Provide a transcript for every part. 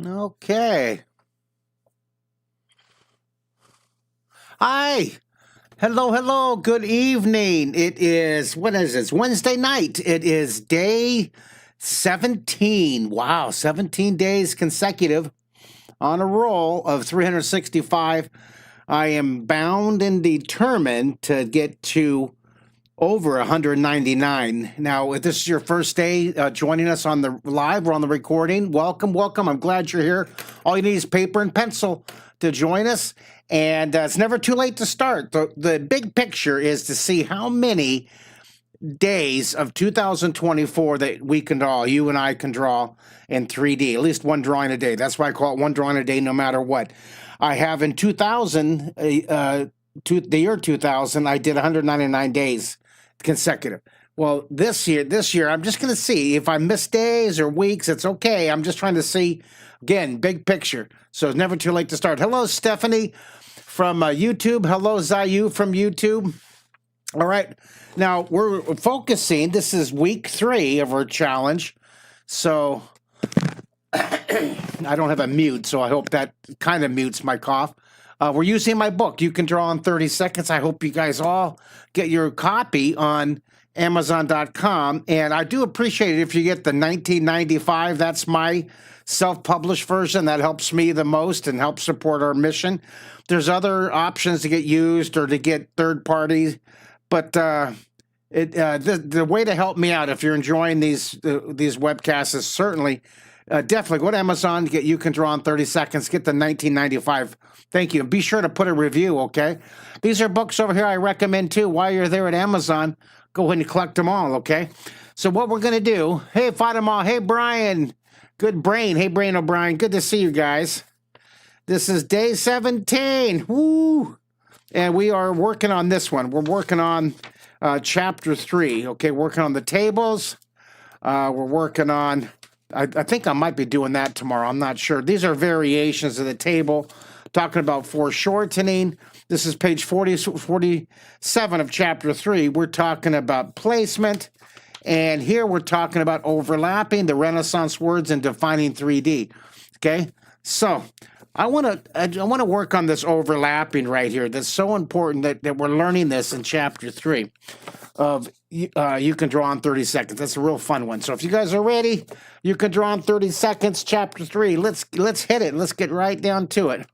Okay. Hi. Hello, hello. Good evening. It is, what is this? Wednesday night. It is day 17. Wow, 17 days consecutive on a roll of 365. I am bound and determined to get to over 199. Now, if this is your first day joining us on the live or on the recording, welcome, welcome. I'm glad you're here. All you need is paper and pencil to join us. And it's never too late to start. The big picture is to see how many days of 2024 that we can draw, you and I can draw in 3D, at least one drawing a day. That's why I call it one drawing a day no matter what. I have in 2000, the year 2000, I did 199 days consecutive. Well, this year, I'm just going to see if I miss days or weeks. It's okay. I'm just trying to see, again, big picture. So it's never too late to start. Hello, Stephanie from YouTube. Hello, Zayu from YouTube. All right. Now we're focusing. This is week 3 of our challenge. So I don't have a mute, so I hope that kind of mutes my cough. We're using my book, You Can Draw in 30 Seconds. I hope you guys all get your copy on Amazon.com. And I do appreciate it if you get the 1995. That's my self-published version. That helps me the most and helps support our mission. There's other options to get used or to get third parties. But the way to help me out, if you're enjoying these webcasts, is certainly definitely go to Amazon, get You Can Draw in 30 Seconds, get the 1995. Thank you. And be sure to put a review, okay? These are books over here I recommend too. While you're there at Amazon, go ahead and collect them all, okay? So what we're going to do, hey, Fatima, hey, Brian, good brain. Hey, Brain O'Brien, good to see you guys. This is day 17. Woo! And we are working on this one. We're working on chapter 3, okay? Working on the tables. We're working on, I think I might be doing that tomorrow. I'm not sure. These are variations of the table, talking about foreshortening. This is page 47 of chapter 3. We're talking about placement. And here we're talking about overlapping, the Renaissance words, and defining 3D, okay? So I want to work on this overlapping right here. That's so important that we're learning this in chapter 3 of You Can Draw in 30 Seconds. That's a real fun one. So if you guys are ready, You Can Draw in 30 Seconds, chapter 3. Let's hit it. Let's get right down to it.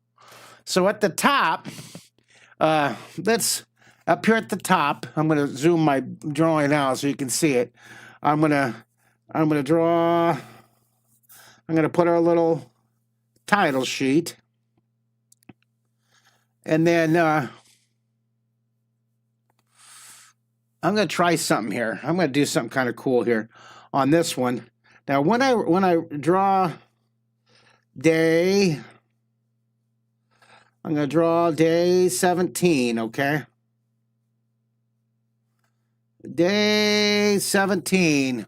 So at the top, let's up here at the top. I'm going to zoom my drawing out so you can see it. I'm going to draw. I'm going to put our little title sheet, and then I'm going to try something here. I'm going to do something kind of cool here on this one. Now, when I draw day, I'm going to draw day 17. Okay, day 17.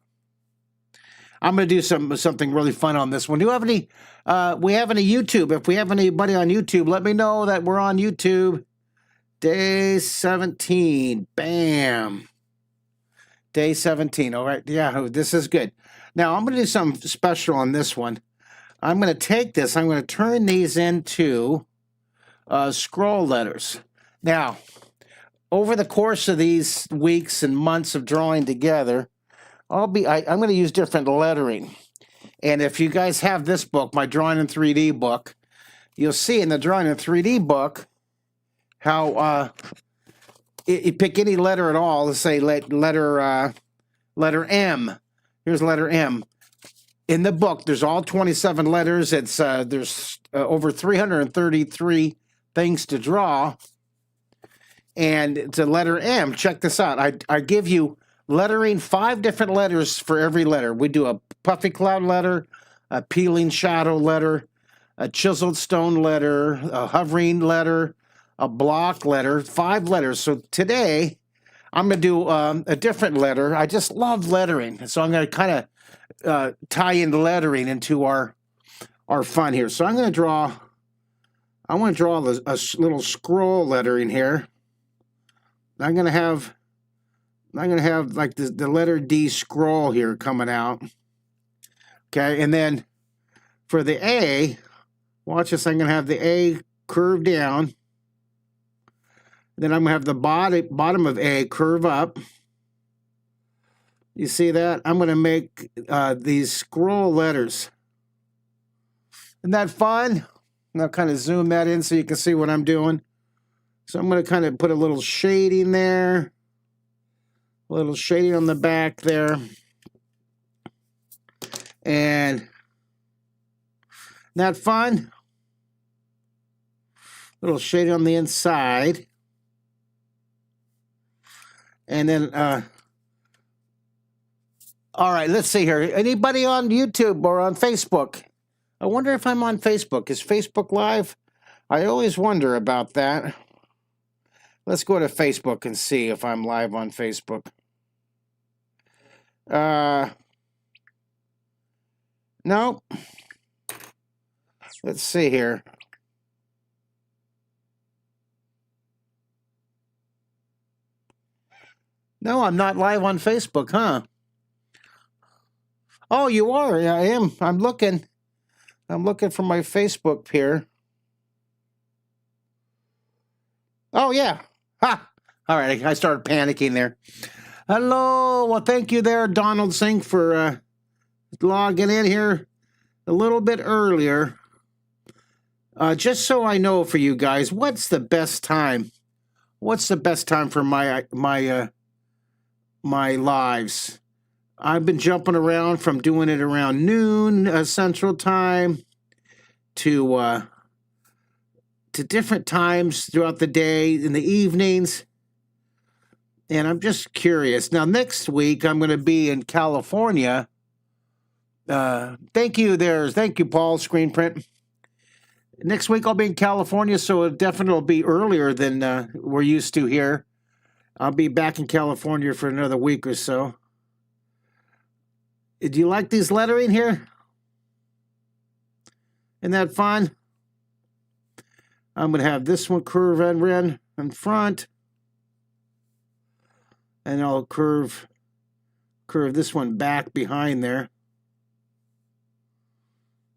I'm going to do something really fun on this one. Do you have any? We have any YouTube? If we have anybody on YouTube, let me know that we're on YouTube. Day 17. Bam. Day 17. All right. Yeah, this is good. Now, I'm going to do something special on this one. I'm going to take this. I'm going to turn these into scroll letters. Now, over the course of these weeks and months of drawing together, I'm going to use different lettering. And if you guys have this book, my Drawing in 3D book, you'll see in the Drawing in 3D book how you pick any letter at all. Let's say letter M. Here's letter M. In the book, there's all 27 letters. There's over 333 things to draw. And it's a letter M. Check this out. I give you lettering 5 different letters for every letter. We do a puffy cloud letter, a peeling shadow letter, a chiseled stone letter, a hovering letter, a block letter, 5 letters. So today, I'm going to do a different letter. I just love lettering. So I'm going to kind of tie in lettering into our fun here. So I'm going to draw, I want to draw a little scroll lettering here. I'm going to have like the letter D scroll here coming out. Okay, and then for the A, watch this, I'm going to have the A curve down. Then I'm going to have the bottom of A curve up. You see that? I'm going to make these scroll letters. Isn't that fun? And I'll kind of zoom that in so you can see what I'm doing. So I'm going to kind of put a little shading there. A little shading on the back there. And isn't that fun? A little shading on the inside. And then, all right, let's see here. Anybody on YouTube or on Facebook? I wonder if I'm on Facebook. Is Facebook live? I always wonder about that. Let's go to Facebook and see if I'm live on Facebook. No. Let's see here. No, I'm not live on Facebook, huh? Oh, you are. Yeah, I am. I'm looking for my Facebook here. Oh, yeah. Ha! All right, I started panicking there. Hello. Well, thank you there, Donald Sink, for logging in here a little bit earlier. Just so I know for you guys, what's the best time? What's the best time for my lives? I've been jumping around from doing it around noon Central Time to different times throughout the day, in the evenings. And I'm just curious. Now, next week, I'm going to be in California. Thank you there. Thank you, Paul, Screen Print. Next week, I'll be in California, so it definitely will be earlier than we're used to here. I'll be back in California for another week or so. Do you like these lettering here? Isn't that fun? I'm going to have this one curve in front. And I'll curve this one back behind there.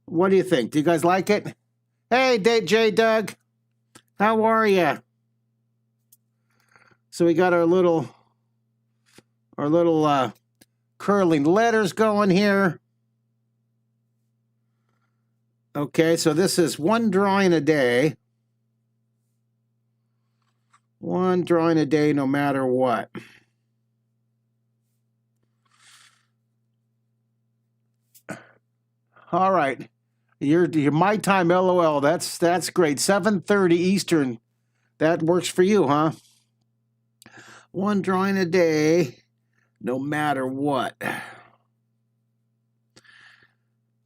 What do you think? Do you guys like it? Hey, J. Doug. How are you? So we got our little curling letters going here. Okay, so this is one drawing a day. One drawing a day, no matter what. All right, you're my time, LOL. That's great. 7:30 Eastern. That works for you, huh? One drawing a day, no matter what.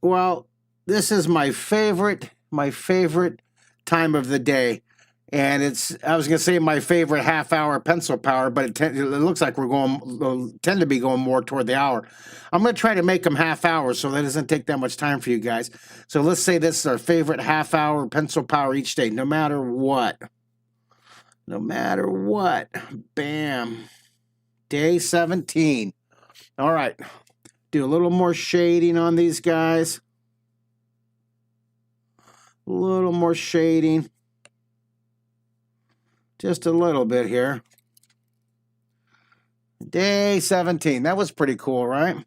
Well, this is my favorite time of the day. And I was going to say my favorite half-hour pencil power, but it looks like we'll tend to be going more toward the hour. I'm going to try to make them half hours so that doesn't take that much time for you guys. So let's say this is our favorite half-hour pencil power each day, no matter what. No matter what. Bam. Day 17. All right. Do a little more shading on these guys. A little more shading. Just a little bit here. Day 17. That was pretty cool, right?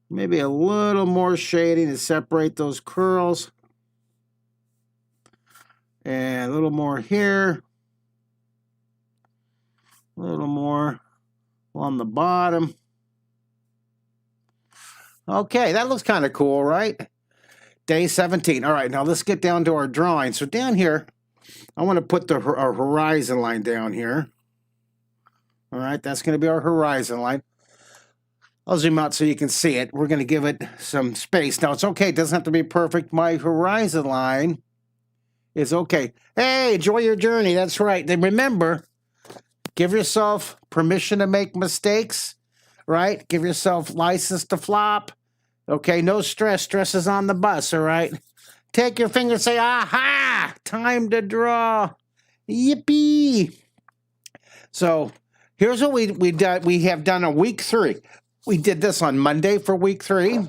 Maybe a little more shading to separate those curls. And a little more here. A little more on the bottom. Okay, that looks kind of cool, right? Day 17. All right, now let's get down to our drawing. So down here, I want to put our horizon line down here. All right, that's going to be our horizon line. I'll zoom out so you can see it. We're going to give it some space. Now, it's okay. It doesn't have to be perfect. My horizon line is okay. Hey, enjoy your journey. That's right. Then remember, give yourself permission to make mistakes, right? Give yourself license to flop. Okay, no stress. Stress is on the bus, all right? Take your finger and say, aha, time to draw. Yippee. So here's what we have done on week 3. We did this on Monday for week 3.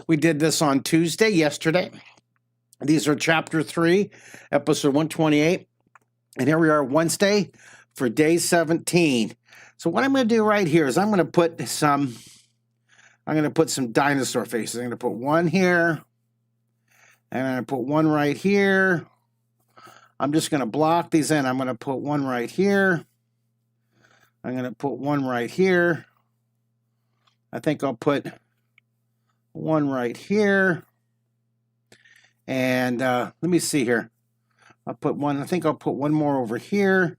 We did this on Tuesday, yesterday. These are chapter 3, episode 128. And here we are Wednesday for day 17. So what I'm going to do right here is I'm going to put some dinosaur faces. I'm going to put one here, and I'm going to put one right here. I'm just going to block these in. I'm going to put one right here. I'm going to put one right here. I think I'll put one right here. And let me see here. I think I'll put one more over here.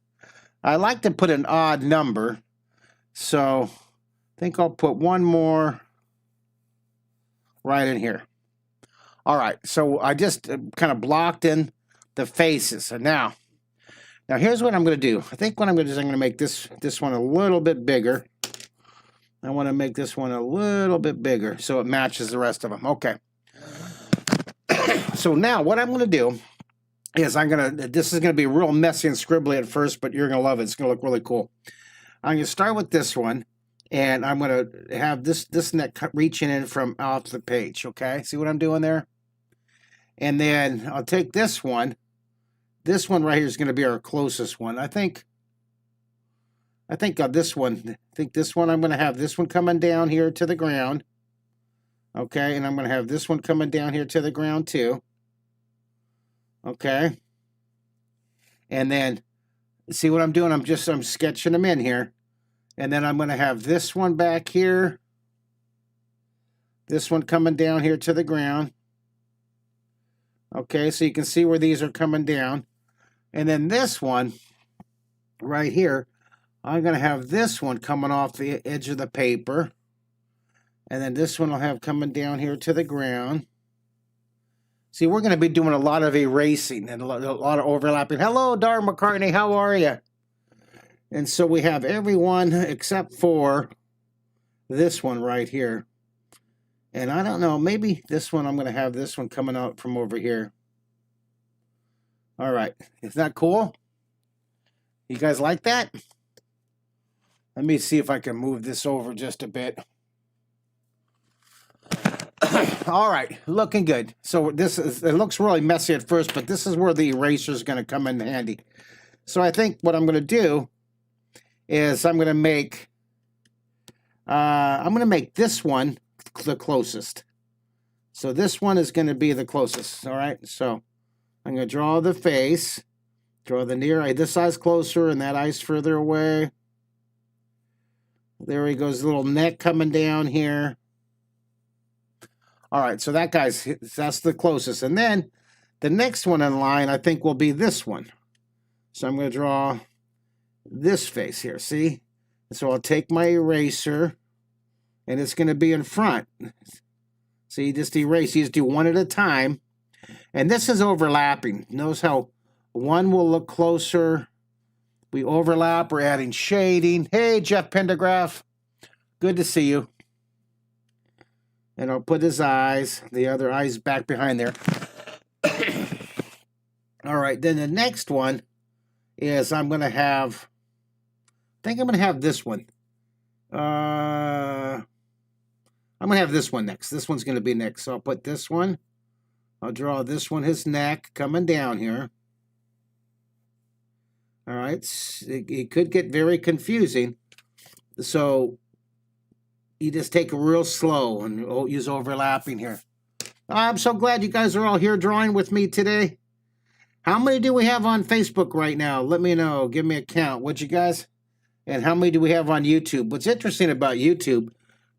I like to put an odd number. So I think I'll put one more right in here. All right, so I just kind of blocked in the faces. And now here's what I'm going to do. I think what I'm going to do is I'm going to make this one a little bit bigger. I want to make this one a little bit bigger so it matches the rest of them. Okay. So now what I'm going to do is this is going to be real messy and scribbly at first, but you're going to love it. It's going to look really cool. I'm going to start with this one, and I'm going to have this neck reaching in from off the page, okay? See what I'm doing there? And then I'll take this one. This one right here is going to be our closest one. I think this one I'm going to have this one coming down here to the ground. Okay, and I'm going to have this one coming down here to the ground too. Okay. And then, see what I'm doing? I'm sketching them in here. And then I'm going to have this one back here. This one coming down here to the ground. Okay, so you can see where these are coming down. And then this one right here, I'm going to have this one coming off the edge of the paper. And then this one I'll have coming down here to the ground. See, we're going to be doing a lot of erasing and a lot of overlapping. Hello, Dar McCartney. How are you? And so we have everyone except for this one right here. And I don't know, maybe this one, I'm going to have this one coming out from over here. All right. Isn't that cool? You guys like that? Let me see if I can move this over just a bit. All right, looking good. So it looks really messy at first, but this is where the eraser is going to come in handy. So I think what I'm going to do is I'm going to make this one the closest. So this one is going to be the closest. All right, so I'm going to draw the face, draw the near eye. This eye's closer and that eye's further away. There he goes, little neck coming down here. All right, so that's the closest. And then the next one in line, I think, will be this one. So I'm going to draw this face here, see? So I'll take my eraser, and it's going to be in front. So you just erase. You just do one at a time. And this is overlapping. Notice how one will look closer. We overlap. We're adding shading. Hey, Jeff Pendergraph. Good to see you. And I'll put his eyes, the other eyes back behind there. All right, then the next one is I'm going to have, I think I'm going to have this one. I'm going to have this one next. This one's going to be next. So I'll put this one. I'll draw this one, his neck coming down here. All right, it could get very confusing. So you just take it real slow and use overlapping here. I'm so glad you guys are all here drawing with me today. How many do we have on Facebook right now? Let me know. Give me a count, would you guys? And how many do we have on YouTube? What's interesting about YouTube,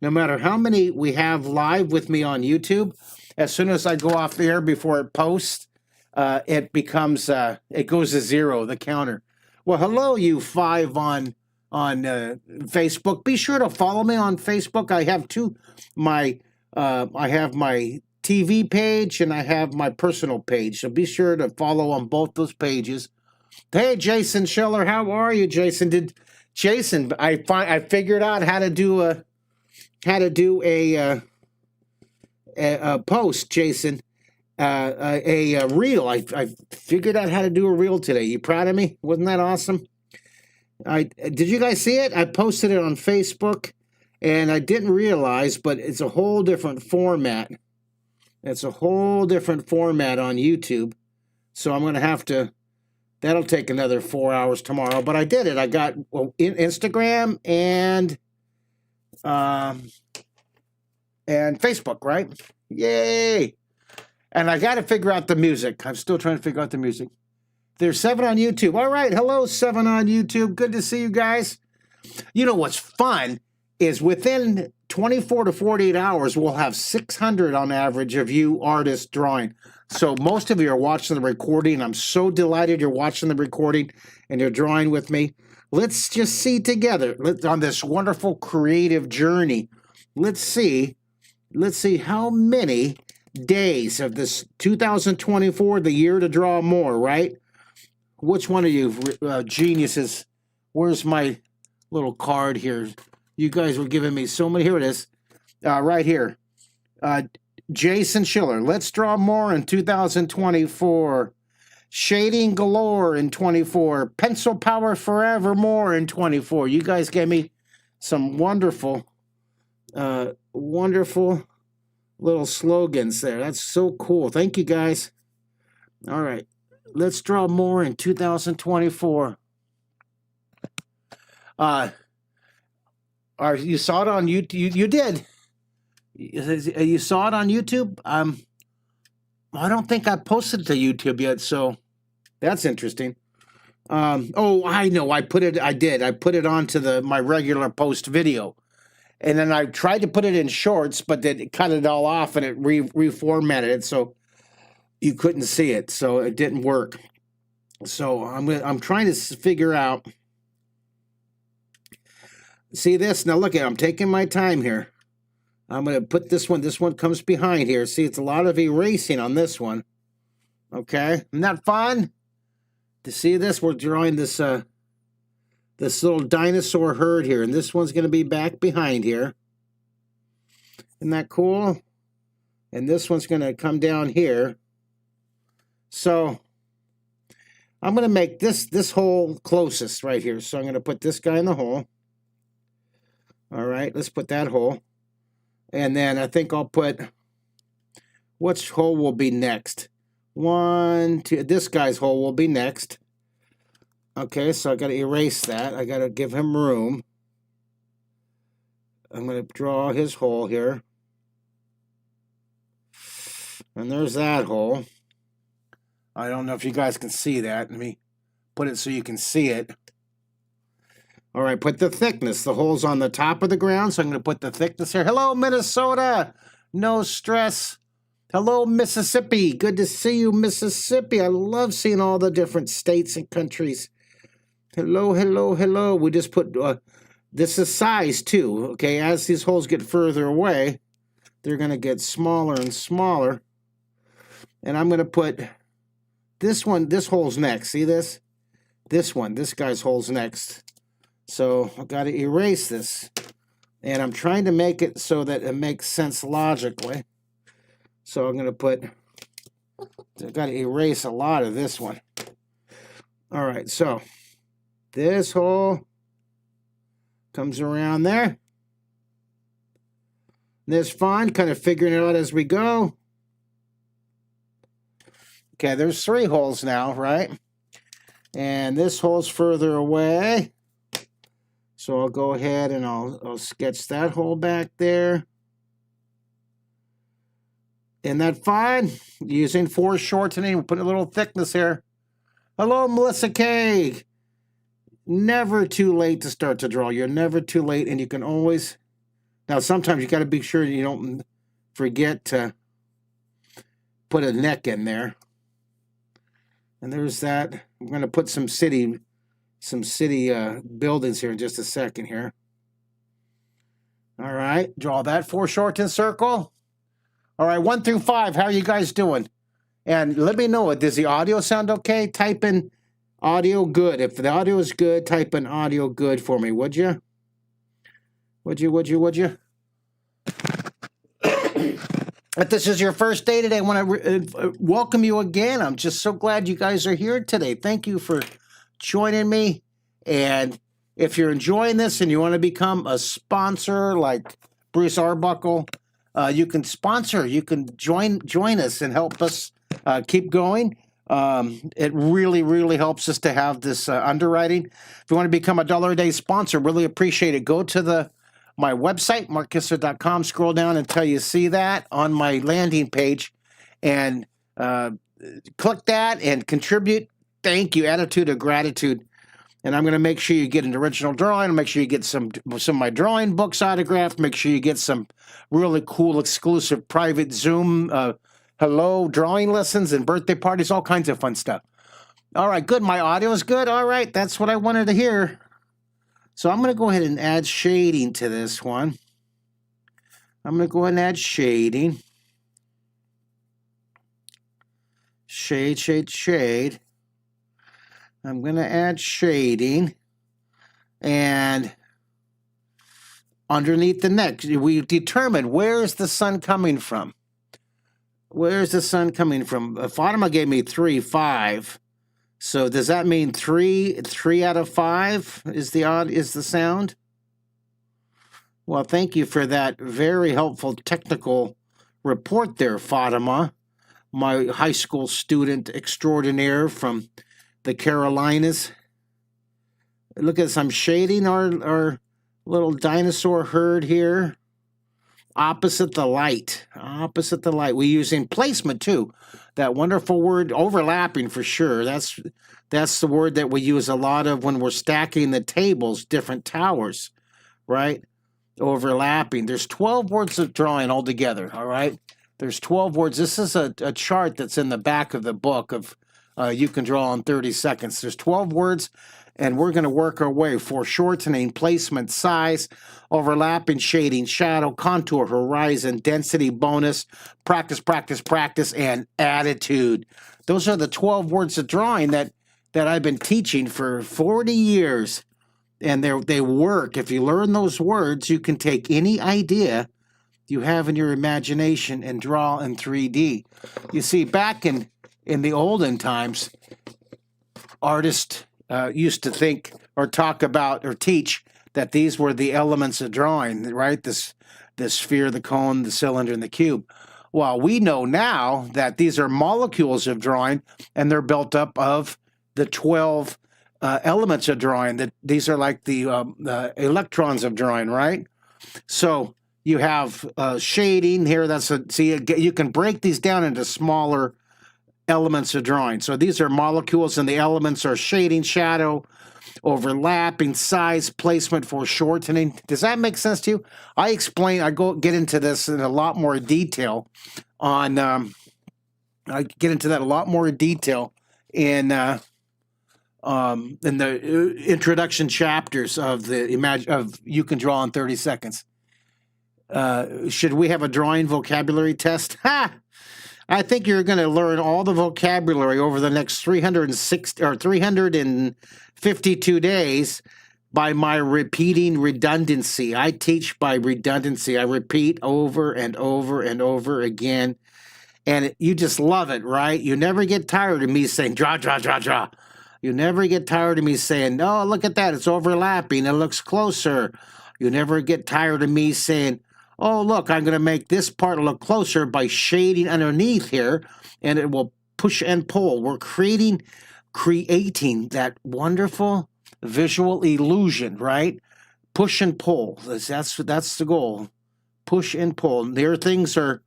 no matter how many we have live with me on YouTube, as soon as I go off the air before it posts, it goes to zero, the counter. Well, hello, you 5 on Facebook. Be sure to follow me on Facebook. I have I have my TV page and I have my personal page. So be sure to follow on both those pages. Hey, Jason Schiller, how are you, Jason? I figured out how to do a post, Jason. A reel. I figured out how to do a reel today. You proud of me? Wasn't that awesome? Did you guys see it? I posted it on Facebook, And I didn't realize, but it's a whole different format. It's a whole different format on YouTube. So I'm going to have to, that'll take another 4 hours tomorrow. But I did it. I got Instagram and Facebook, right? Yay! And I got to figure out the music. I'm still trying to figure out the music. There's 7 on YouTube. All right. Hello, 7 on YouTube. Good to see you guys. You know what's fun is within 24 to 48 hours, we'll have 600 on average of you artists drawing. So most of you are watching the recording. I'm so delighted you're watching the recording and you're drawing with me. Let's just see together on this wonderful creative journey. Let's see how many days of this 2024, the year to draw more, right? Which one of you geniuses? Where's my little card here? You guys were giving me so many. Here it is, right here. Jason Schiller. Let's draw more in 2024. Shading galore in 24. Pencil power forevermore in 24. You guys gave me some wonderful, wonderful little slogans there. That's so cool. Thank you, guys. All right. Let's draw more in 2024. You saw it on YouTube? You did. You saw it on YouTube? I don't think I posted it to YouTube yet, so that's interesting. Oh, I know. I put it onto my regular post video. And then I tried to put it in shorts, but then it cut it all off and it reformatted it so you couldn't see it. So it didn't work. So I'm trying to figure out. See this? Now look at it. I'm taking my time here. I'm going to put this one. This one comes behind here. See, it's a lot of erasing on this one. Okay. Isn't that fun? To see this, we're drawing this this little dinosaur herd here, and this one's going to be back behind here. Isn't that cool? And this one's going to come down here. So I'm going to make this hole closest right here. So I'm going to put this guy in the hole. All right, let's put that hole. And then I think I'll put, which hole will be next? 1, 2, this guy's hole will be next. Okay, so I got to erase that. I got to give him room. I'm going to draw his hole here. And there's that hole. I don't know if you guys can see that. Let me put it so you can see it. All right, put the thickness. The hole's on the top of the ground, so I'm going to put the thickness here. Hello, Minnesota. No stress. Hello, Mississippi. Good to see you, Mississippi. I love seeing all the different states and countries. Hello, hello, hello. We just put, this is size too, okay? As these holes get further away, they're going to get smaller and smaller. And I'm going to put this one, this hole's next. See this? This one, this guy's hole's next. So I've got to erase this. And I'm trying to make it so that it makes sense logically. So I'm going to put, I've got to erase a lot of this one. All right, so this hole comes around there. This fun, kind of figuring it out as we go. Okay, there's 3 holes now, right? And this hole's further away. So I'll go ahead and I'll sketch that hole back there. Isn't that fine? Using foreshortening, we'll put a little thickness here. Hello, Melissa K. Never too late to start to draw. You're never too late, and you can always... Now, sometimes you got to be sure you don't forget to put a neck in there. And there's that. I'm going to put some city buildings here in just a second here. All right, draw that foreshortened circle. All right, 1 through 5, how are you guys doing? And let me know, does the audio sound okay? Type in audio good. If the audio is good, type in audio good for me, would you? Would you? If this is your first day today, I want to welcome you again. I'm just so glad you guys are here today. Thank you for joining me. And if you're enjoying this and you want to become a sponsor like Bruce Arbuckle, you can sponsor. You can join us and help us keep going. It really, really helps us to have this underwriting. If you want to become a $1 a day sponsor, really appreciate it. Go to my website, markkistler.com, scroll down until you see that on my landing page, and click that and contribute. Thank you. Attitude of gratitude. And I'm going to make sure you get an original drawing. Make sure you get some of my drawing books autographed. Make sure you get some really cool, exclusive, private Zoom hello drawing lessons and birthday parties, all kinds of fun stuff. All right, good. My audio is good. All right, that's what I wanted to hear. So I'm going to go ahead and add shading to this one. I'm going to go ahead and add shading. Shade, shade, shade. I'm going to add shading. And underneath the neck, we determine where is the sun coming from. Where is the sun coming from? Fatima gave me 3, 5. So does that mean 3 out of 5 is the sound? Well, thank you for that very helpful technical report there, Fatima, my high school student extraordinaire from the Carolinas. Look at this. I'm shading our little dinosaur herd here. Opposite the light. Opposite the light. We're using placement too. That wonderful word, overlapping for sure. That's the word that we use a lot of when we're stacking the tables, different towers, right? Overlapping. There's 12 words of drawing altogether, all right? There's 12 words. This is a chart that's in the back of the book of You Can Draw in 30 Seconds. There's 12 words, and we're going to work our way for shortening, placement, size, overlapping, shading, shadow, contour, horizon, density, bonus, practice, practice, practice, and attitude. Those are the 12 words of drawing that I've been teaching for 40 years, and they work. If you learn those words, you can take any idea you have in your imagination and draw in 3D. You see, back in the olden times, artists used to think or talk about or teach that these were the elements of drawing, right? The sphere, the cone, the cylinder, and the cube. Well, we know now that these are molecules of drawing, and they're built up of the 12 elements of drawing. That these are like the electrons of drawing, right? So you have shading here. You can break these down into smaller elements of drawing. So these are molecules, and the elements are shading, shadow, overlapping, size, placement, foreshortening. Does that make sense to you? I get into this in a lot more detail on. I get into that a lot more detail in the introduction chapters of You Can Draw in 30 Seconds. Should we have a drawing vocabulary test? Ha! I think you're going to learn all the vocabulary over the next 352 days by my repeating redundancy. I teach by redundancy. I repeat over and over and over again. And you just love it, right? You never get tired of me saying, draw, draw, draw, draw. You never get tired of me saying, oh, look at that. It's overlapping. It looks closer. You never get tired of me saying, oh, look, I'm going to make this part look closer by shading underneath here, and it will push and pull. We're creating that wonderful visual illusion, right? Push and pull. That's the goal. Push and pull. Near things are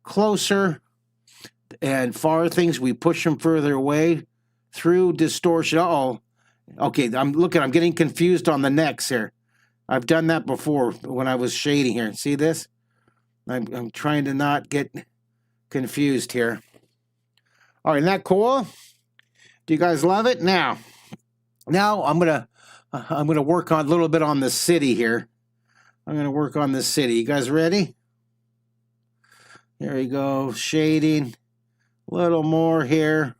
closer, and far things, we push them further away through distortion. Uh-oh. Okay, I'm getting confused on the necks here. I've done that before when I was shading here. See this? I'm trying to not get confused here. All right, isn't that cool? Do you guys love it? Now I'm gonna work on a little bit on the city here. I'm gonna work on the city. You guys ready? There we go. Shading. A little more here.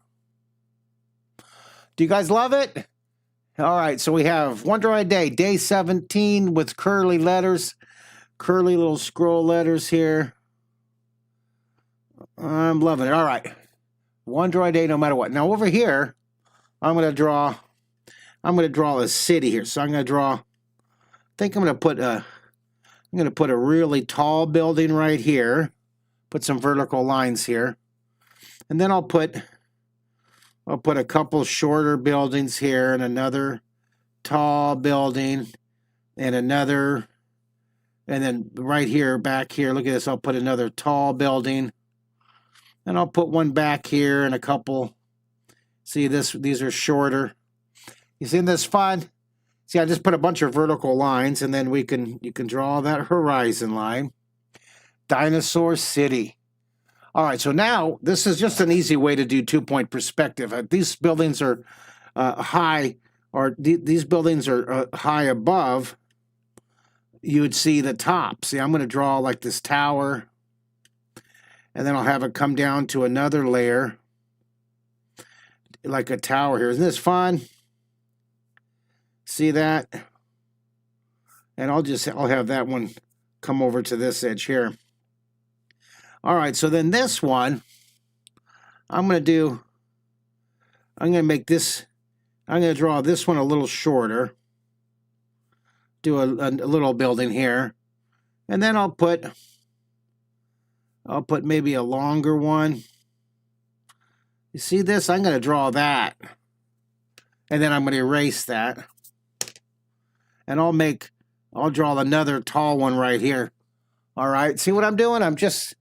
Do you guys love it? All right, so we have one drawing a day, day 17 with curly letters, curly little scroll letters here. I'm loving it. All right, one drawing a day no matter what. Now over here, I'm going to draw I'm going to draw a city here. So I'm going to draw, I think I'm going to put a really tall building right here. Put some vertical lines here. And then I'll put a couple shorter buildings here and another tall building and another, and then right here, back here, look at this, I'll put another tall building. And I'll put one back here and a couple. See this, these are shorter. You see this fun? See, I just put a bunch of vertical lines and then you can draw that horizon line. Dinosaur City. All right, so now this is just an easy way to do 2-point perspective. These buildings are high, or these buildings are high above. You would see the top. See, I'm going to draw like this tower, and then I'll have it come down to another layer, like a tower here. Isn't this fun? See that? And I'll have that one come over to this edge here. All right, so then this one, I'm going to draw this one a little shorter. Do a little building here. And then I'll put maybe a longer one. You see this? I'm going to draw that. And then I'm going to erase that. And I'll draw another tall one right here. All right, see what I'm doing? I'm just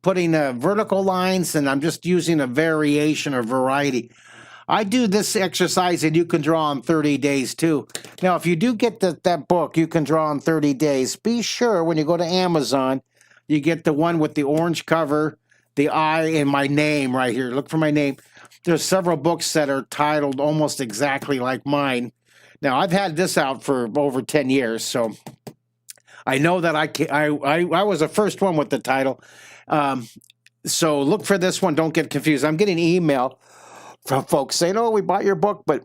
putting vertical lines, and I'm just using a variation or variety. I do this exercise, and you can draw in 30 days too. Now, if you do get that book, You Can Draw in 30 Days, be sure when you go to Amazon, you get the one with the orange cover, the eye, and my name right here. Look for my name. There's several books that are titled almost exactly like mine. Now, I've had this out for over 10 years, so I know that I was the first one with the title. So look for this one. Don't get confused. I'm getting email from folks saying, oh, we bought your book, but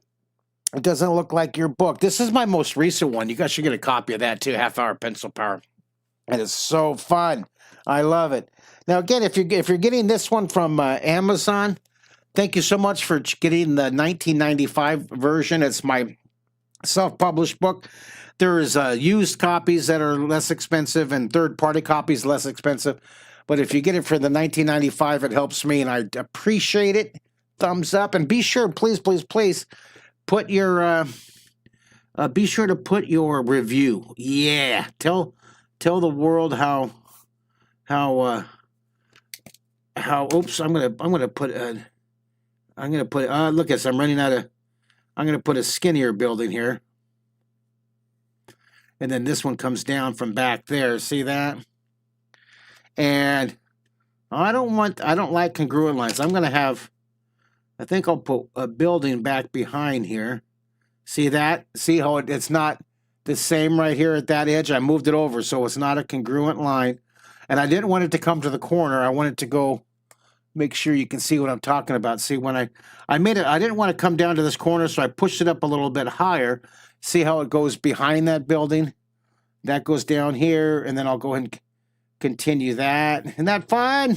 it doesn't look like your book. This is my most recent one. You guys should get a copy of that too, Half Hour Pencil Power. And it's so fun. I love it. Now, again, if you're getting this one from Amazon, thank you so much for getting the 1995 version. It's my self-published book. There's used copies that are less expensive and third-party copies less expensive. But if you get it for the 1995, it helps me, and I appreciate it. Thumbs up, and be sure, please, put your be sure to put your review. Yeah, tell the world how. Oops, I'm gonna put look at this. I'm gonna put a skinnier building here. And then this one comes down from back there. See that? And I don't like congruent lines. I think I'll put a building back behind here. See that? See how it's not the same right here at that edge? I moved it over so it's not a congruent line. And I didn't want it to come to the corner. I wanted to go, make sure you can see what I'm talking about. See, when I made it, I didn't want to come down to this corner, so I pushed it up a little bit higher. See how it goes behind that building? That goes down here, and then I'll go ahead and continue that. Isn't that fun?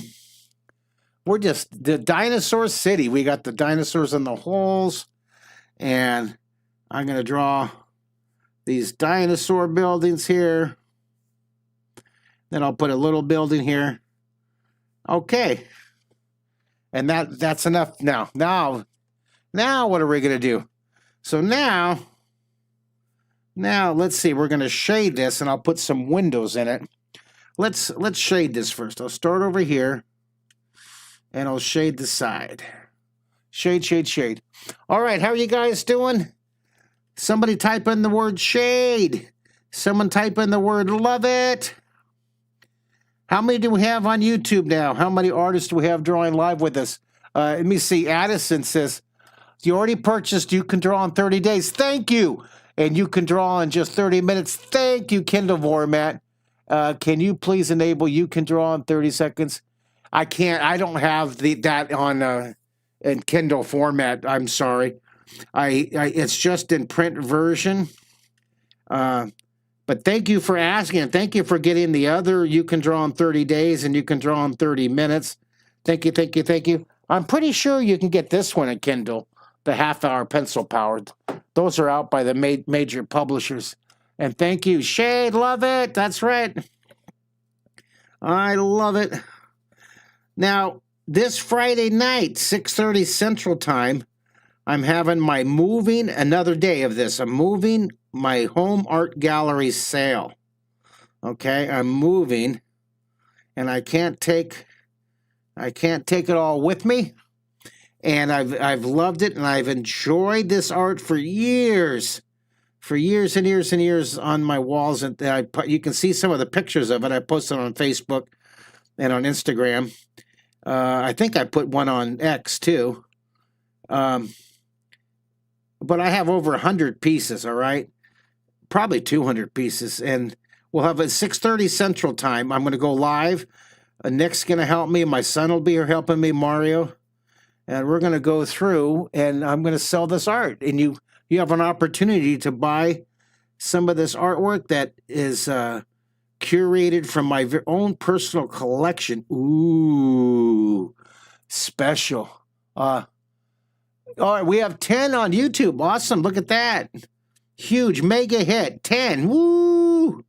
We're just the Dinosaur City. We got the dinosaurs in the holes, and I'm going to draw these dinosaur buildings here. Then I'll put a little building here. Okay. And that's enough now. Now what are we going to do? So now let's see. We're going to shade this, and I'll put some windows in it. Let's shade this first. I'll start over here, and I'll shade the side. Shade, shade, shade. All right, how are you guys doing? Somebody type in the word shade. Someone type in the word love it. How many do we have on YouTube now? How many artists do we have drawing live with us? Let me see. Addison says, you already purchased You Can Draw in 30 Days. Thank you. And You Can Draw in just 30 minutes. Thank you, Kindle format. Can you please enable You Can Draw in 30 seconds? I can't. I don't have that on in Kindle format. I'm sorry. It's just in print version. But thank you for asking, and thank you for getting the other You Can Draw in 30 Days and You Can Draw in 30 minutes. Thank you, thank you, thank you. I'm pretty sure you can get this one at Kindle, the half-hour pencil power. Those are out by the major publishers. And thank you, Shade. Love it. That's right. I love it. Now, this Friday night, 6:30 Central Time, I'm having my another day of this. I'm moving my home art gallery sale. Okay, I'm moving, and I can't take it all with me. And I've loved it, and I've enjoyed this art for years and years and years on my walls. And you can see some of the pictures of it. I posted on Facebook and on Instagram. I think I put one on X too. But I have over 100 pieces, all right? Probably 200 pieces. And we'll have at 6:30 Central Time. I'm going to go live. Nick's going to help me. My son will be here helping me, Mario. And we're going to go through, and I'm going to sell this art. And you have an opportunity to buy some of this artwork that is curated from my own personal collection. Ooh, special. All right, we have 10 on YouTube. Awesome. Look at that. Huge mega hit. 10. Woo!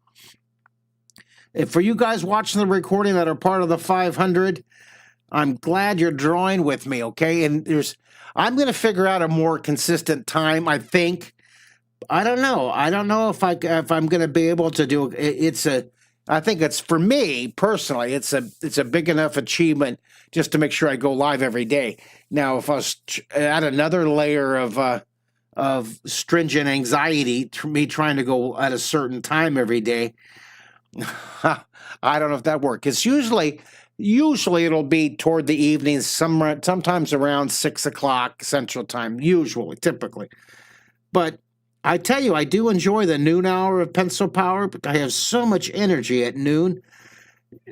And for you guys watching the recording that are part of the 500, I'm glad you're drawing with me, okay? And I'm going to figure out a more consistent time, I think. I don't know. I don't know if I'm going to be able to do it. I think it's, for me personally, it's a big enough achievement just to make sure I go live every day. Now, if I was add another layer of stringent anxiety to me trying to go at a certain time every day, I don't know if that works. It's usually it'll be toward the evening, sometimes around 6 o'clock Central Time, typically. But I tell you, I do enjoy the noon hour of pencil power, but I have so much energy at noon.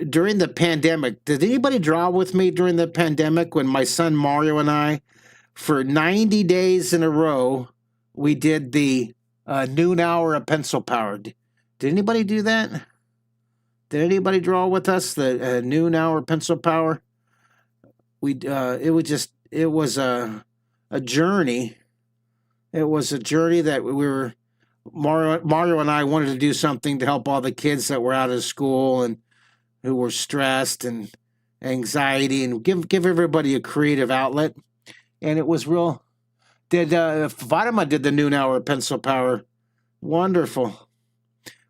During the pandemic, did anybody draw with me during the pandemic when my son Mario and I, for 90 days in a row, we did the noon hour of pencil power? Did anybody do that? Did anybody draw with us the noon hour pencil power? It was a journey. It was a journey that Mario and I wanted to do something to help all the kids that were out of school and who were stressed and anxiety, and give everybody a creative outlet. And it was real. Fatima did the noon hour pencil power. Wonderful.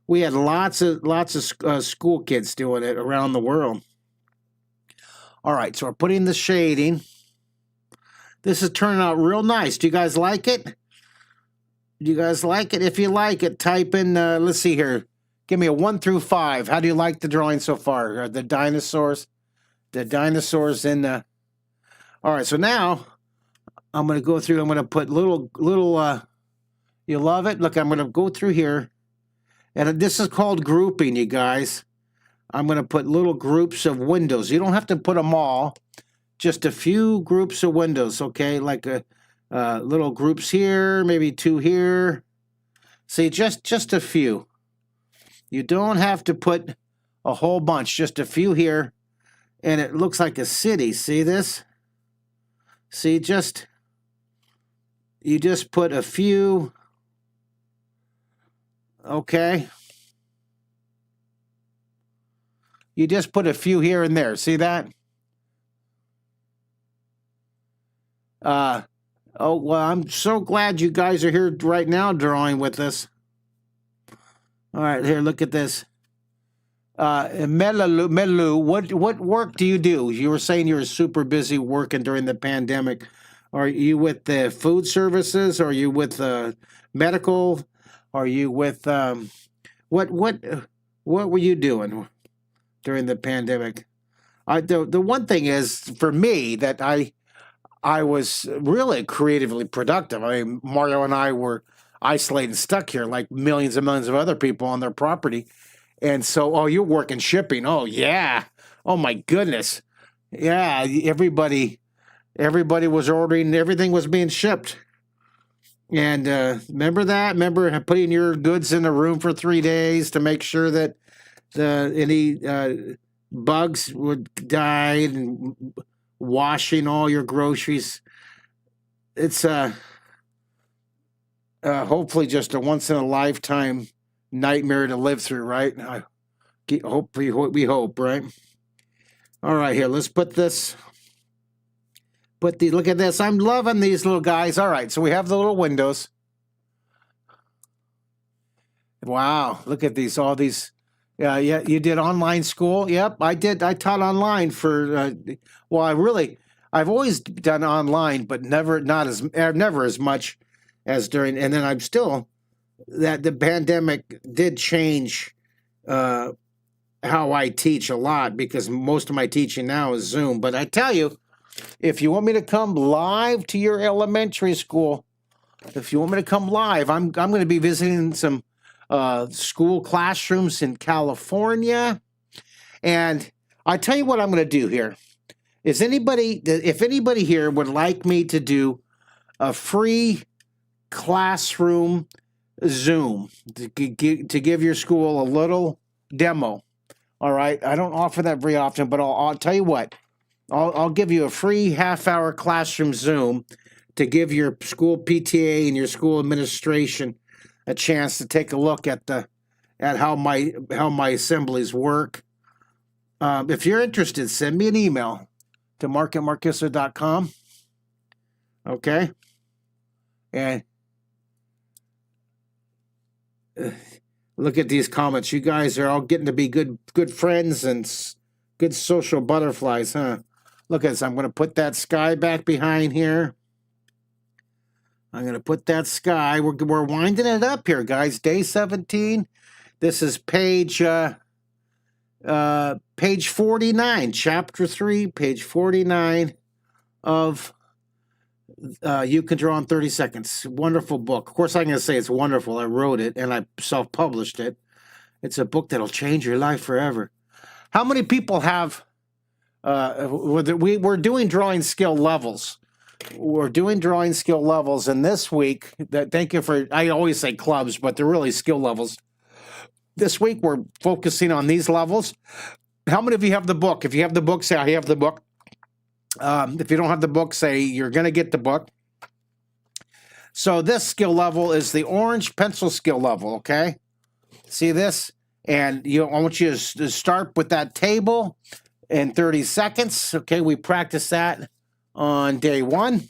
We had lots of school kids doing it around the world. All right, so we're putting the shading. This is turning out real nice. Do you guys like it? Do you guys like it? If you like it, type in, let's see here. Give me a 1 through 5. How do you like the drawing so far? Are the dinosaurs? The dinosaurs in the... All right, so now I'm going to go through. I'm going to put little, you love it? Look, I'm going to go through here. And this is called grouping, you guys. I'm going to put little groups of windows. You don't have to put them all. Just a few groups of windows, okay? Like little groups here, maybe 2 here. See, just a few. You don't have to put a whole bunch, just a few here. And it looks like a city. See this? See, you just put a few. Okay. You just put a few here and there. See that? Oh, well, I'm so glad you guys are here right now drawing with us. All right, here, look at this. Melu, what work do you do? You were saying you were super busy working during the pandemic. Are you with the food services? Are you with medical? Are you with what were you doing during the pandemic? The one thing is for me that I was really creatively productive. I mean, Mario and I were isolated and stuck here like millions and millions of other people on their property. And so, you're working shipping. Oh, yeah. Oh, my goodness. Yeah, everybody was ordering. Everything was being shipped. And remember that? Remember putting your goods in a room for 3 days to make sure that any bugs would die, and washing all your groceries. it's hopefully just a once in a lifetime nightmare to live through, right? We hope, right? All right, here, let's put this. Look at this. I'm loving these little guys. All right, so we have the little windows. Wow, look at these, all these. Yeah, you did online school. Yep, I did. I taught online for, I've always done online, but never as much as during, and then I'm still, that the pandemic did change how I teach a lot, because most of my teaching now is Zoom. But I tell you, if you want me to come live to your elementary school, if you want me to come live, I'm going to be visiting some school classrooms in California. And I tell you what I'm going to do here. If anybody here would like me to do a free classroom Zoom to give your school a little demo, all right? I don't offer that very often, but I'll tell you what. I'll give you a free half-hour classroom Zoom to give your school PTA and your school administration a chance to take a look at how my assemblies work. If you're interested, send me an email to mark@markkistler.com. Okay, and look at these comments. You guys are all getting to be good friends and good social butterflies, huh? Look at this. I'm going to put that sky back behind here. I'm going to put that sky. We're winding it up here, guys. Day 17. This is page 49, chapter 3, page 49 of You Can Draw in 30 Seconds. Wonderful book. Of course, I'm going to say it's wonderful. I wrote it and I self-published it. It's a book that'll change your life forever. How many people have... we're doing drawing skill levels. We're doing drawing skill levels, and this week, thank you for, I always say clubs, but they're really skill levels. This week, we're focusing on these levels. How many of you have the book? If you have the book, say, I have the book. If you don't have the book, say, you're going to get the book. So this skill level is the orange pencil skill level, okay? See this? And I want you to start with that table in 30 seconds. Okay, we practiced that on day 1,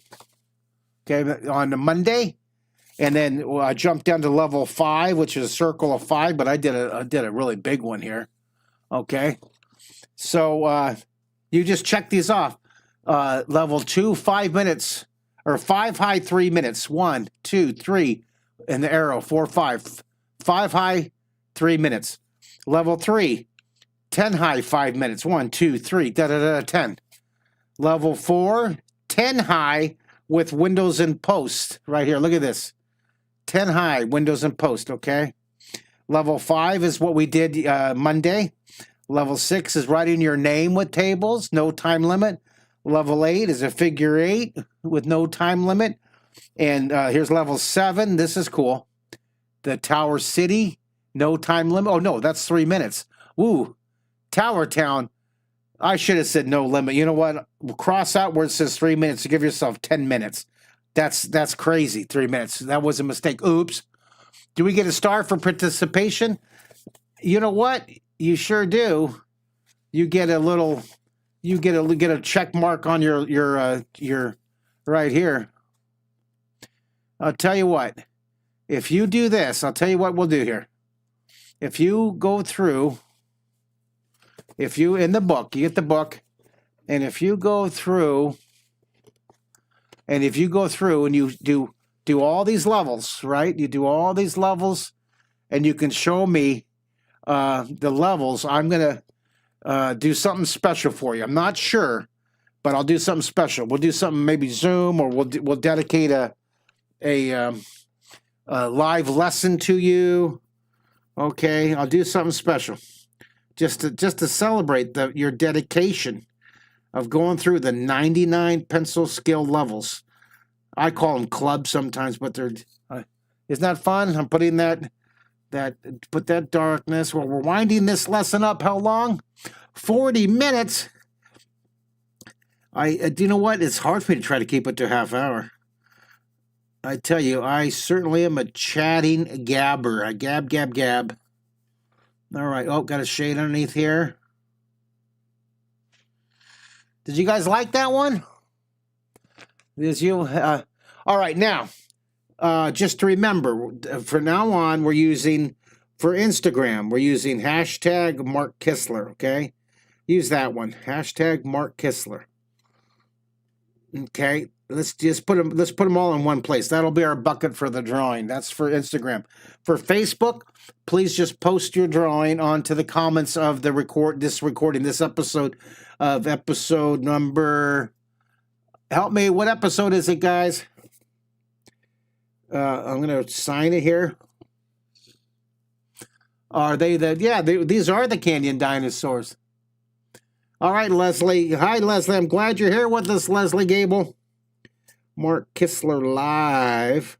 okay, on the Monday. And then I jumped down to level 5, which is a circle of 5, but I did a really big one here. Okay, so you just check these off. Level 2, 5 minutes, or 5 high, 3 minutes. 1, 2, 3, and the arrow, 4, 5. 5 high, 3 minutes. Level 3, 10 high, 5 minutes. 1, 2, 3, 10. Level 4, 10 high with windows and post. Right here, look at this. 10 high, windows and post, okay? Level 5 is what we did Monday. Level 6 is writing your name with tables, no time limit. Level 8 is a figure 8 with no time limit. And here's level 7. This is cool. The Tower City, no time limit. Oh, no, that's 3 minutes. Ooh, Tower Town. I should have said no limit. You know what? Cross out where it says 3 minutes to give yourself 10 minutes. That's crazy, 3 minutes. That was a mistake. Oops. Do we get a star for participation? You know what? You sure do. You get a little, you get a check mark on your right here. I'll tell you what. If you do this, I'll tell you what we'll do here. If you go through, if you in the book, you get the book, and if you go through, and you do all these levels, right? You do all these levels, and you can show me the levels. I'm gonna do something special for you. I'm not sure, but I'll do something special. We'll do something maybe Zoom, or we'll dedicate a live lesson to you. Okay, I'll do something special, just to celebrate your dedication of going through the 99 pencil skill levels. I call them clubs sometimes, but they're isn't that fun? I'm putting put that darkness. Well, we're winding this lesson up. How long? 40 minutes. Do you know what? It's hard for me to try to keep it to a half hour. I tell you, I certainly am a chatting gabber. I gab, gab, gab. All right. Oh, got a shade underneath here. Did you guys like that one? Did you? All right. Now, just to remember, from now on, we're using, for Instagram, we're using hashtag Mark Kistler, okay? Use that one. Hashtag Mark Kistler. Okay. Let's just put them all in one place. That'll be our bucket for the drawing. That's for Instagram. For Facebook, please just post your drawing onto the comments of the this episode of episode number. Help me. What episode is it, guys? I'm going to sign it here. Are they the? Yeah, these are the Canyon dinosaurs. All right, Leslie. Hi, Leslie. I'm glad you're here with us, Leslie Gable. Mark Kistler Live.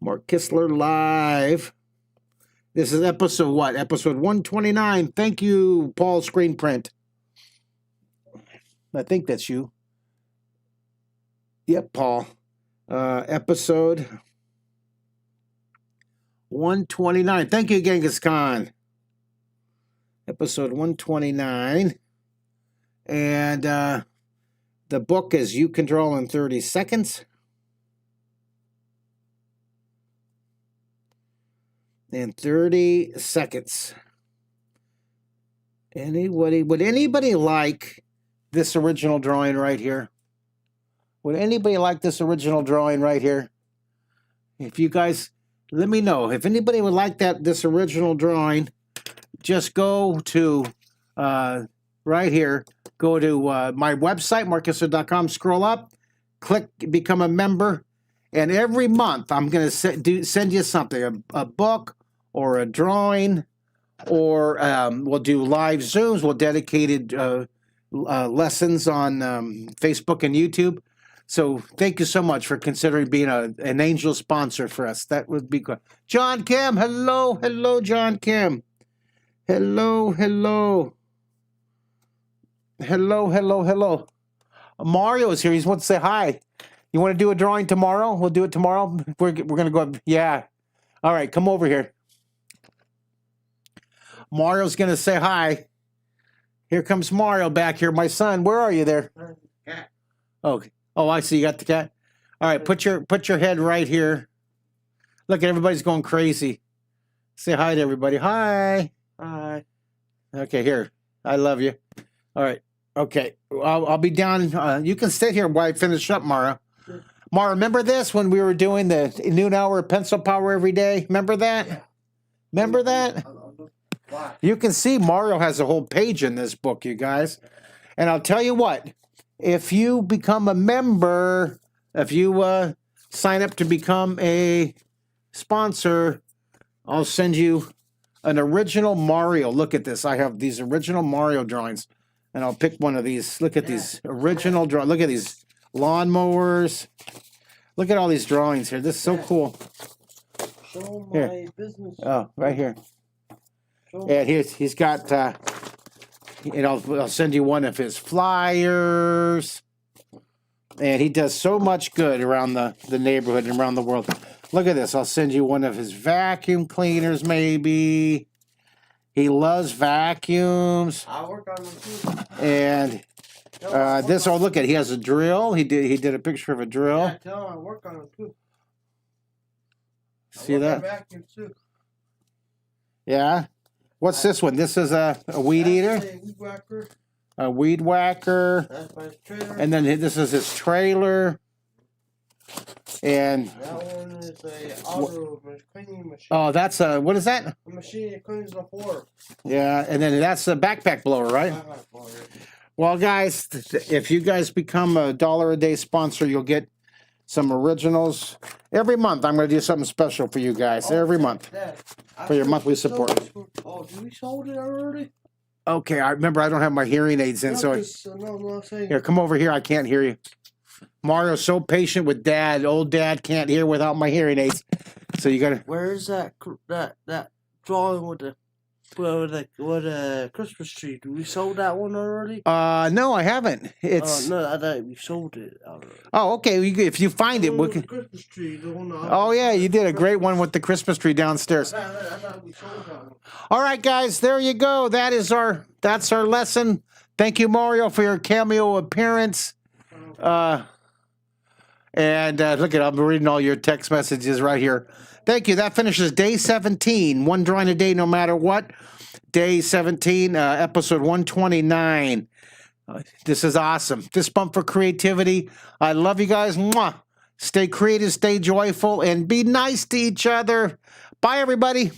Mark Kistler Live. This is episode what? Episode 129. Thank you, Paul Screenprint. I think that's you. Yep, Paul. Episode 129. Thank you, Genghis Khan. Episode 129. And the book is You Can Draw in 30 Seconds. In 30 seconds. Would anybody like this original drawing right here? Would anybody like this original drawing right here? If you guys, let me know. If anybody would like this original drawing, just go to right here. Go to my website, markkistler.com, scroll up, click Become a Member, and every month I'm going to send you something, a book or a drawing, or we'll do live Zooms, we'll dedicated lessons on Facebook and YouTube. So thank you so much for considering being an angel sponsor for us. That would be good. John Kim, hello, hello, John Kim. Hello, hello. Hello, hello, hello. Mario is here. He wants to say hi. You want to do a drawing tomorrow? We'll do it tomorrow. We're going to go up. Yeah. All right, come over here. Mario's going to say hi. Here comes Mario back here. My son, where are you there? Cat. Okay. Oh, I see. You got the cat. All right, put your head right here. Look, everybody's going crazy. Say hi to everybody. Hi. Hi. Okay, here. I love you. All right. Okay. I'll be down. You can sit here while I finish up, Mara. Sure. Mara, remember this when we were doing the noon hour of pencil power every day? Remember that? Yeah. Remember that? Why? You can see Mario has a whole page in this book, you guys. And I'll tell you what. If you become a member, if you sign up to become a sponsor, I'll send you an original Mario. Look at this. I have these original Mario drawings. And I'll pick one of these. Look at these original drawings. Look at these lawnmowers. Look at all these drawings here. This is so cool. Show Here. my business. Oh, right here. Show And he's got, and I'll send you one of his flyers. And he does so much good around the neighborhood and around the world. Look at this. I'll send you one of his vacuum cleaners, maybe. He loves vacuums. I work on them too. And this, oh, look at, he has a drill. He did a picture of a drill. Yeah, tell him I work on them too. See I work that? on vacuums too. Yeah. What's this one? This is a weed eater, That's a weed whacker. a weed whacker, That's my trailer. and then this is his trailer. And that one is a auto cleaning machine. oh, that's what is that? A machine that cleans the floor. Yeah, and then that's a backpack blower, right? Well, guys, if you guys become a $1 a day sponsor, you'll get some originals every month. I'm going to do something special for you guys every month for your monthly support. Oh, did we sold it already? Okay, I remember I don't have my hearing aids in, so No, I'm not saying. here, come over here. I can't hear you. Mario's so patient with Dad. Old Dad can't hear without my hearing aids. So you got to. Where is that drawing with the Well, like what Christmas tree? We sold that one already? No, I haven't. It's no, I thought we sold it already. oh, okay. If you find it, we The can. Christmas tree, the one. Oh yeah, you did a great one with the Christmas tree downstairs. I thought we sold that one. All right, guys, there you go. That's our lesson. Thank you, Mario, for your cameo appearance. And look at, I'm reading all your text messages right here. Thank you. That finishes day 17. One drawing a day, no matter what. Day 17, episode 129. This is awesome. Fist bump for creativity. I love you guys. Mwah. Stay creative, stay joyful, and be nice to each other. Bye, everybody.